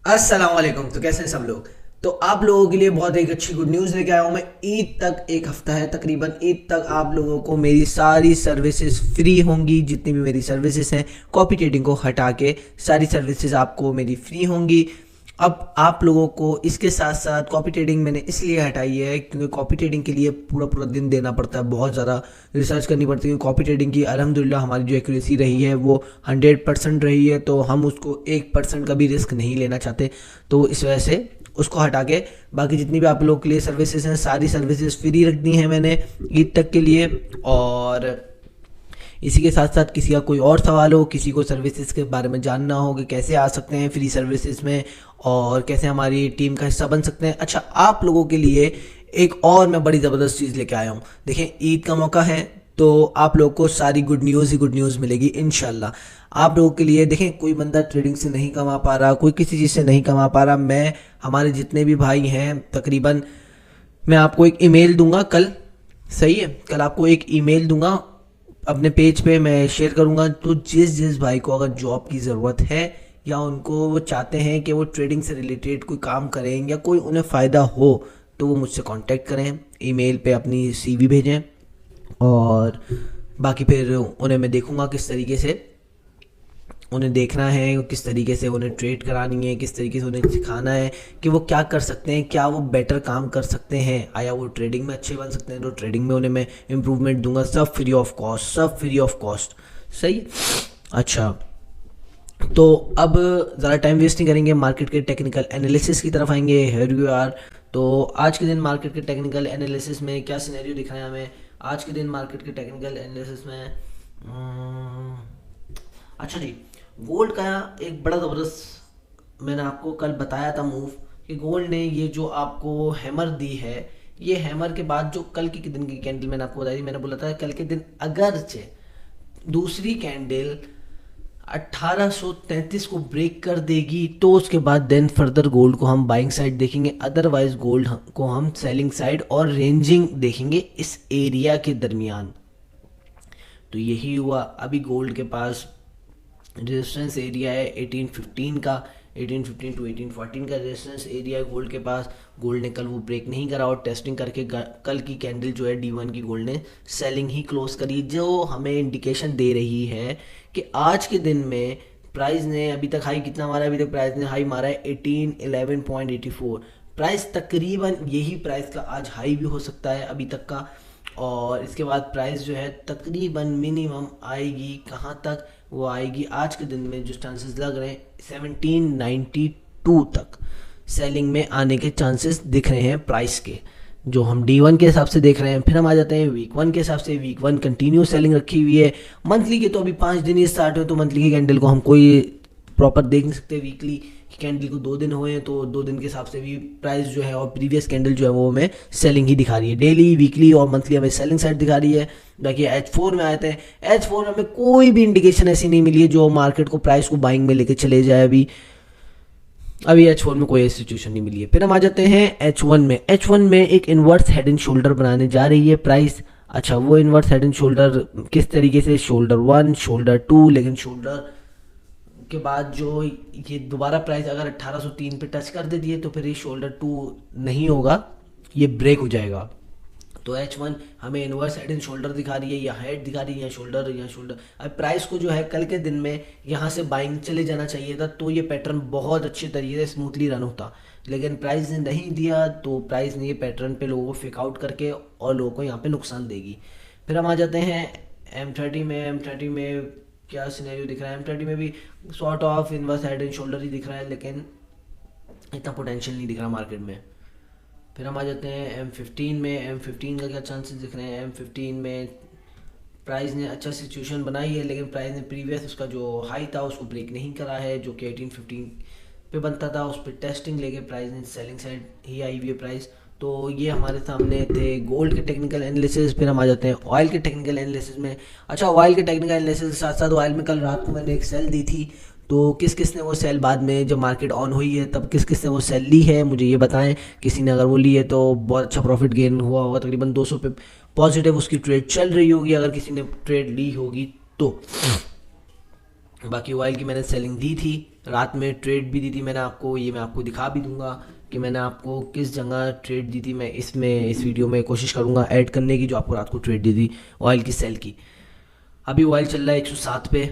अस्सलाम वालेकुम। तो कैसे हैं सब लोग। तो आप लोगों के लिए बहुत एक अच्छी गुड न्यूज़ लेके आया हूँ मैं। ईद तक एक हफ्ता है, तकरीबन ईद तक आप लोगों को मेरी सारी सर्विसेज फ्री होंगी। जितनी भी मेरी सर्विसेज हैं, कॉपी ट्रेडिंग को हटा के सारी सर्विसेज आपको मेरी फ्री होंगी। अब आप लोगों को इसके साथ साथ कॉपी ट्रेडिंग मैंने इसलिए हटाई है क्योंकि कॉपी ट्रेडिंग के लिए पूरा पूरा दिन देना पड़ता है, बहुत ज़्यादा रिसर्च करनी पड़ती है। कॉपी ट्रेडिंग की अल्हम्दुलिल्लाह हमारी जो एक्यूरेसी रही है वो 100% रही है, तो हम उसको 1% का भी रिस्क नहीं लेना चाहते। तो इस वजह से उसको हटा के बाकी जितनी भी आप लोगों के लिए सर्विसेज हैं, सारी सर्विसेज फ्री रख दी हैं मैंने ईद तक के लिए। और इसी के साथ साथ किसी का कोई और सवाल हो, किसी को सर्विसेज के बारे में जानना हो कि कैसे आ सकते हैं फ्री सर्विसेज में और कैसे हमारी टीम का हिस्सा बन सकते हैं, अच्छा आप लोगों के लिए एक और मैं बड़ी ज़बरदस्त चीज़ लेके आया हूँ। देखें, ईद का मौका है तो आप लोगों को सारी गुड न्यूज़ ही गुड न्यूज़ मिलेगी इंशाल्लाह। आप लोगों के लिए देखें, कोई बंदा ट्रेडिंग से नहीं कमा पा रहा, कोई किसी चीज़ से नहीं कमा पा रहा। मैं हमारे जितने भी भाई हैं तकरीबन, मैं आपको एक ईमेल दूंगा कल। सही है, कल आपको एक ईमेल दूंगा, अपने पेज पे मैं शेयर करूंगा। तो जिस जिस भाई को अगर जॉब की ज़रूरत है या उनको वो चाहते हैं कि वो ट्रेडिंग से रिलेटेड कोई काम करें या कोई उन्हें फ़ायदा हो, तो वो मुझसे कांटेक्ट करें, ईमेल पे अपनी सीवी भेजें। और बाकी फिर उन्हें मैं देखूंगा किस तरीके से उन्हें देखना है, किस तरीके से उन्हें ट्रेड करानी है, किस तरीके से उन्हें सिखाना है कि वो क्या कर सकते हैं, क्या वो बेटर काम कर सकते हैं, आया वो ट्रेडिंग में अच्छे बन सकते हैं तो ट्रेडिंग में उन्हें मैं इम्प्रूवमेंट दूंगा। सब फ्री ऑफ कॉस्ट, सब फ्री ऑफ कॉस्ट। सही है? अच्छा, तो अब ज़्यादा टाइम वेस्ट नहीं करेंगे, मार्केट के टेक्निकल एनालिसिस की तरफ आएंगे। Here you are. तो आज के दिन मार्केट के टेक्निकल एनालिसिस में क्या सिनेरियो दिख रहा है हमें आज के दिन मार्केट के टेक्निकल एनालिसिस में। अच्छा जी, गोल्ड का एक बड़ा ज़बरदस्त, मैंने आपको कल बताया था मूव, कि गोल्ड ने ये जो आपको हैमर दी है, ये हैमर के बाद जो कल की दिन की कैंडल मैंने आपको बताई थी, मैंने बोला था कल के दिन अगरचे दूसरी कैंडल 1833 को ब्रेक कर देगी तो उसके बाद देन फर्दर गोल्ड को हम बाइंग साइड देखेंगे, अदरवाइज गोल्ड को हम सेलिंग साइड और रेंजिंग देखेंगे इस एरिया के दरमियान। तो यही हुआ, अभी गोल्ड के पास रेजिस्टेंस एरिया है 1815 का, 1815 टू 1814 का रेजिस्टेंस एरिया है गोल्ड के पास। गोल्ड ने कल वो ब्रेक नहीं करा और टेस्टिंग करके कल की कैंडल जो है D1 की गोल्ड ने सेलिंग ही क्लोज करी, जो हमें इंडिकेशन दे रही है कि आज के दिन में प्राइस ने अभी तक हाई कितना मारा है, अभी तक प्राइस ने हाई मारा है 1811.84। प्राइस तकरीबन यही प्राइस का आज हाई भी हो सकता है अभी तक का। और इसके बाद प्राइस जो है तकरीबन मिनिमम आएगी कहाँ तक, वो आएगी आज के दिन में जो चांसेस लग रहे हैं 1792 तक सेलिंग में आने के चांसेस दिख रहे हैं प्राइस के, जो हम D1 के हिसाब से देख रहे हैं। फिर हम आ जाते हैं वीक 1 के हिसाब से। वीक 1 कंटिन्यू सेलिंग रखी हुई है। मंथली के तो अभी 5 दिन ही स्टार्ट हुए, तो मंथली की कैंडल को हम कोई प्रॉपर देख नहीं सकते। वीकली की कैंडल को 2 दिन हुए हैं, तो 2 दिन के हिसाब से भी प्राइस जो है और प्रीवियस कैंडल जो है वो हमें सेलिंग ही दिखा रही है। डेली, वीकली और मंथली हमें सेलिंग साइड दिखा रही है। बाकी H4 में आते हैं, H4 में हमें कोई भी इंडिकेशन ऐसी नहीं मिली है जो मार्केट को प्राइस को बाइंग में लेके चले जाए। अभी H4 में कोई ऐसी सिचुएशन नहीं मिली है। फिर हम आ जाते हैं H1 में। H1 में एक इन्वर्स हेड एंड शोल्डर बनाने जा रही है प्राइस। अच्छा, वो इन्वर्स हेड एंड शोल्डर किस तरीके से, शोल्डर 1, शोल्डर 2, लेकिन शोल्डर के बाद जो ये दोबारा प्राइस अगर 1803 पे टच कर देती है तो फिर ये शोल्डर 2 नहीं होगा, ये ब्रेक हो जाएगा। तो H1 हमें इन्वर्स हेड एंड शोल्डर दिखा रही है, या हेड दिखा रही है, या शोल्डर, या शोल्डर। अब प्राइस को जो है कल के दिन में यहाँ से बाइंग चले जाना चाहिए था, तो ये पैटर्न बहुत अच्छे तरीके से स्मूथली रन होता, लेकिन प्राइस ने नहीं दिया। तो प्राइस ने ये पैटर्न पे लोगों को फेक आउट करके और लोगों को यहाँ पे नुकसान देगी। फिर हम आ जाते हैं M30 में। M30 में क्या सिनेरियो दिख रहा है, M30 में भी sort of inverse head and shoulder ही दिख रहा है, लेकिन इतना पोटेंशियल नहीं दिख रहा मार्केट में। फिर हम आ जाते हैं M15 में। M15 का क्या चांसेस दिख रहे हैं। M15 में प्राइस ने अच्छा सिचुएशन बनाई है, लेकिन प्राइस ने प्रीवियस उसका जो हाई था उसको ब्रेक नहीं करा है, जो कि 1815 पे बनता था। उस पर टेस्टिंग लेके प्राइस ने सेलिंग साइड ही आई हुई है प्राइस। तो ये हमारे सामने थे गोल्ड के टेक्निकल एनालिसिस। फिर हम आ जाते हैं ऑयल के टेक्निकल एनालिसिस में। अच्छा, ऑयल के टेक्निकल एनालिसिस के साथ साथ ऑयल में कल रात को मैंने एक सेल दी थी, तो किस किस ने वो सेल बाद में जब मार्केट ऑन हुई है तब किस किस ने वो सेल ली है मुझे ये बताएं। किसी ने अगर वो ली है तो बहुत अच्छा प्रॉफिट गेन हुआ होगा, तकरीबन 200 पे पॉजिटिव उसकी ट्रेड चल रही होगी अगर किसी ने ट्रेड ली होगी तो। बाकी ऑयल की मैंने सेलिंग दी थी, रात में ट्रेड भी दी थी मैंने आपको, ये मैं आपको दिखा भी दूंगा कि मैंने आपको किस जगह ट्रेड दी थी। मैं इसमें इस वीडियो में कोशिश करूंगा ऐड करने की, जो आपको रात को ट्रेड दी थी ऑयल की सेल की। अभी ऑयल चल रहा है 107 पे,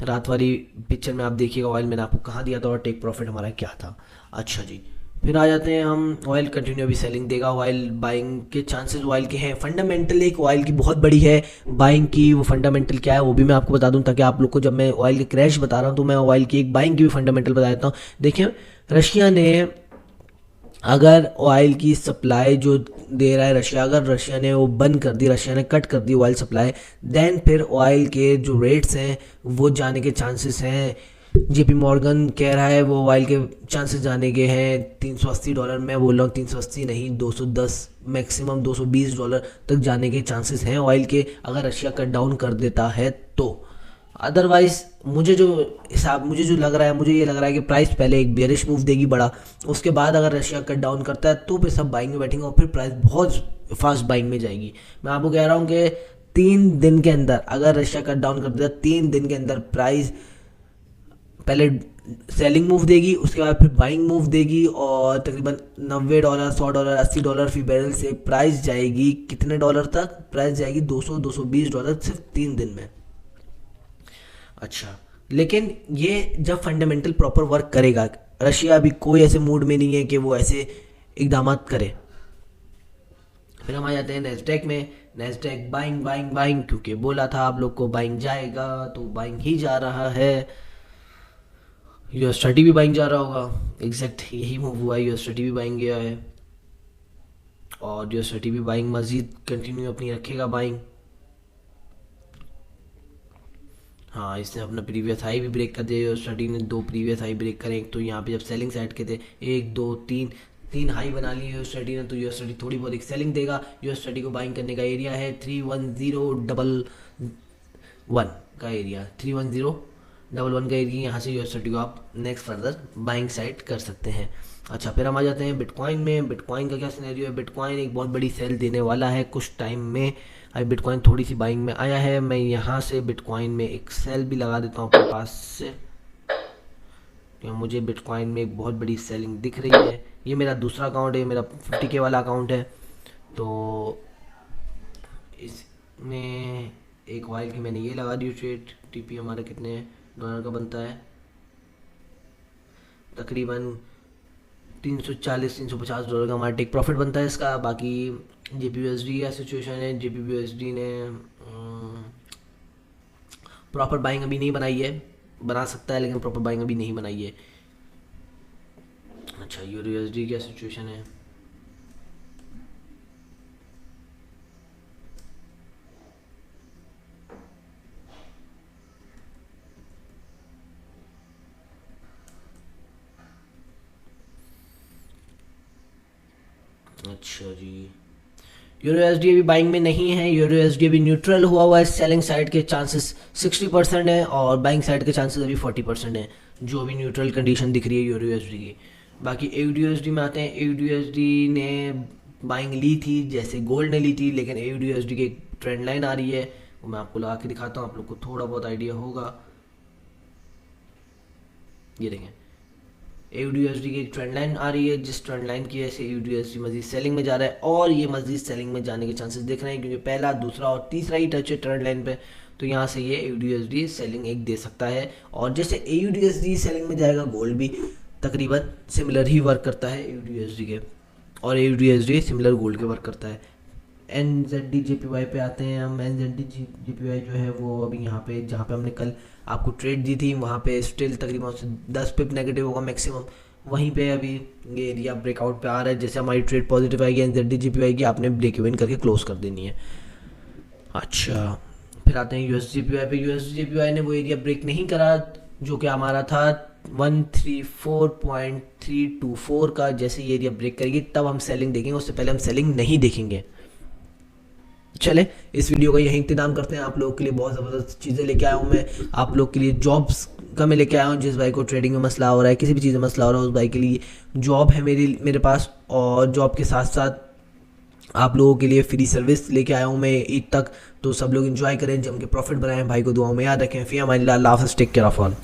रात वाली पिक्चर में आप देखिएगा ऑयल मैंने आपको कहाँ दिया था और टेक प्रॉफिट हमारा क्या था। अच्छा जी, फिर आ जाते हैं हम, ऑयल कंटिन्यू अभी सेलिंग देगा, ऑयल बाइंग के चांसेस ऑयल के हैं। फंडामेंटल एक ऑयल की बहुत बड़ी है बाइंग की, वो फंडामेंटल क्या है वो भी मैं आपको बता दूं, ताकि आप लोग को जब मैं ऑयल की क्रैश बता रहा हूँ तो मैं ऑयल की एक बाइंग की भी फंडामेंटल बता देता हूँ। देखिए, रशिया ने अगर ऑयल की सप्लाई जो दे रहा है रशिया, अगर रशिया ने वो बंद कर दी, रशिया ने कट कर दी ऑयल सप्लाई, देन फिर ऑयल के जो रेट्स हैं वो जाने के चांसेस हैं। जेपी मॉर्गन कह रहा है वो ऑयल के चांसेस जाने के हैं $380, मैं बोल रहा हूँ 380 नहीं 210, मैक्सिमम $220 तक जाने के चांसेस हैं ऑयल के, अगर रशिया कट डाउन कर देता है तो। अदरवाइज मुझे जो लग रहा है, मुझे ये लग रहा है कि प्राइस पहले एक बेरिश मूव देगी बड़ा, उसके बाद अगर रशिया कट डाउन करता है तो फिर सब बाइंग में बैठेंगे और फिर प्राइस बहुत फास्ट बाइंग में जाएगी। मैं आपको कह रहा हूँ कि 3 दिन के अंदर अगर रशिया कट डाउन कर देता है, 3 दिन के अंदर प्राइस पहले सेलिंग मूव देगी, उसके बाद फिर बाइंग मूव देगी, और तकरीबन $90, $100, $80 फी बैरल से प्राइस जाएगी कितने डॉलर तक, प्राइस जाएगी $200-220 सिर्फ 3 दिन में। अच्छा, लेकिन ये जब फंडामेंटल प्रॉपर वर्क करेगा, रशिया अभी कोई ऐसे मूड में नहीं है कि वो ऐसे इकदाम करे। फिर हम आ जाते हैं नेस्डेक में। नेस्डेक बाइंग बाइंग बाइंग, क्योंकि बोला था आप लोग को बाइंग जाएगा तो बाइंग ही जा रहा है। यूएसटी भी बाइंग जा रहा होगा, एग्जैक्ट यही मूव हुआ है, यूएसटी भी बाइंग गया है और यूएसटी भी बाइंग मजीद कंटिन्यू अपनी रखेगा बाइंग। हाँ, इसने अपना प्रीवियस हाई भी ब्रेक कर दिया, यूएसटी ने 2 प्रीवियस हाई ब्रेक करें। एक तो यहाँ पे जब सेलिंग साइड के थे 1 2 3 3 हाई बना लिए यूएसटी ने, तो यूएसटी थोड़ी बहुत एक सेलिंग देगा। यूएसटी को बाइंग करने का एरिया है 31011 का एरिया, 31011 का एरिया, यहाँ से यूएसटी को आप नेक्स्ट फर्दर बाइंग साइड कर सकते हैं। अच्छा, फिर हम आ जाते हैं बिटकॉइन में। बिटकॉइन का क्या सिनेरियो है, बिटकॉइन एक बहुत बड़ी सेल देने वाला है कुछ टाइम में। अभी बिटकॉइन थोड़ी सी बाइंग में आया है, मैं यहाँ से बिटकॉइन में एक सेल भी लगा देता हूँ अपने पास से, क्योंकि मुझे बिटकॉइन में एक बहुत बड़ी सेलिंग दिख रही है। ये मेरा दूसरा अकाउंट है, मेरा 50K वाला अकाउंट है, तो इसमें एक ऑयल की मैंने ये लगा दी ट्रेड। टीपी हमारा कितने डॉलर का बनता है, तकरीबन $340-350 का हमारा टेक प्रॉफिट बनता है इसका। बाकी JPUSD का सिचुएशन है, JPUSD ने प्रॉपर बाइंग अभी नहीं बनाई है, बना सकता है लेकिन प्रॉपर बाइंग अभी नहीं बनाई है। अच्छा, EURUSD क्या सिचुएशन है, अच्छा जी, यूरोएसडी अभी बाइंग में नहीं है, यूरोएसडी अभी न्यूट्रल हुआ है। सेलिंग साइड के चांसेस 60% है और बाइंग साइड के चांसेस अभी 40% है, जो अभी न्यूट्रल कंडीशन दिख रही है यूरोएसडी की। बाकी AUDUSD में आते हैं। AUDUSD ने बाइंग ली थी जैसे गोल्ड ने ली थी, लेकिन AUDUSD की एक ट्रेंड लाइन आ रही है, वो मैं आपको लगा के दिखाता हूँ, आप लोग को थोड़ा बहुत आइडिया होगा। ये देखें, AUDUSD की एक ट्रेंड लाइन आ रही है, जिस ट्रेंड लाइन की वजह से AUDUSD मजीद सेलिंग में जा रहा है, और ये मजीद सेलिंग में जाने के चांसेस दिख रहे हैं, क्योंकि पहला, दूसरा और तीसरा ही टच है ट्रेंड लाइन पे, तो यहाँ से ये AUDUSD सेलिंग एक दे सकता है। और जैसे AUDUSD सेलिंग में जाएगा, गोल्ड भी तकरीबन सिमिलर ही वर्क करता है AUDUSD के, और AUDUSD सिमिलर गोल्ड के वर्क करता है। NZD-JPY पे आते हैं हम। NZD-JPY जो है वो अभी यहाँ पे, जहाँ पे हमने कल आपको ट्रेड दी थी, वहाँ पे स्टिल तकरीबन 10 पिप नेगेटिव होगा मैक्सिमम, वहीं पे अभी ये एरिया ब्रेकआउट पे आ रहा है। जैसे हमारी ट्रेड पॉजिटिव आएगी NZD-JPY की, आपने ब्रेक इवन करके क्लोज कर देनी है। अच्छा, फिर आते हैं USD-JPY पे। USD-JPY ने वो एरिया ब्रेक नहीं करा जो कि हमारा था 134.324 का। जैसे ये एरिया ब्रेक करेगी तब हम सेलिंग देखेंगे, उससे पहले हम सेलिंग नहीं देखेंगे। चले, इस वीडियो का यही इख्तिताम करते हैं। आप लोगों के लिए बहुत ज़बरदस्त चीज़ें लेके आया हूँ मैं, आप लोग के लिए जॉब्स का मैं लेके आया हूँ। जिस भाई को ट्रेडिंग में मसला हो रहा है, किसी भी चीज़ में मसला हो रहा है, उस भाई के लिए जॉब है मेरे पास, और जॉब के साथ साथ आप लोगों के लिए फ्री सर्विस लेके आया हूँ मैं ईद तक। तो सब लोग एंजॉय करें, जम के प्रॉफिट बनाएं, भाई को दुआओं में याद रखें। फ़ी अमानिल्लाह, अल्लाह हाफ़िज़, टेक केयर ऑफ़ ऑल।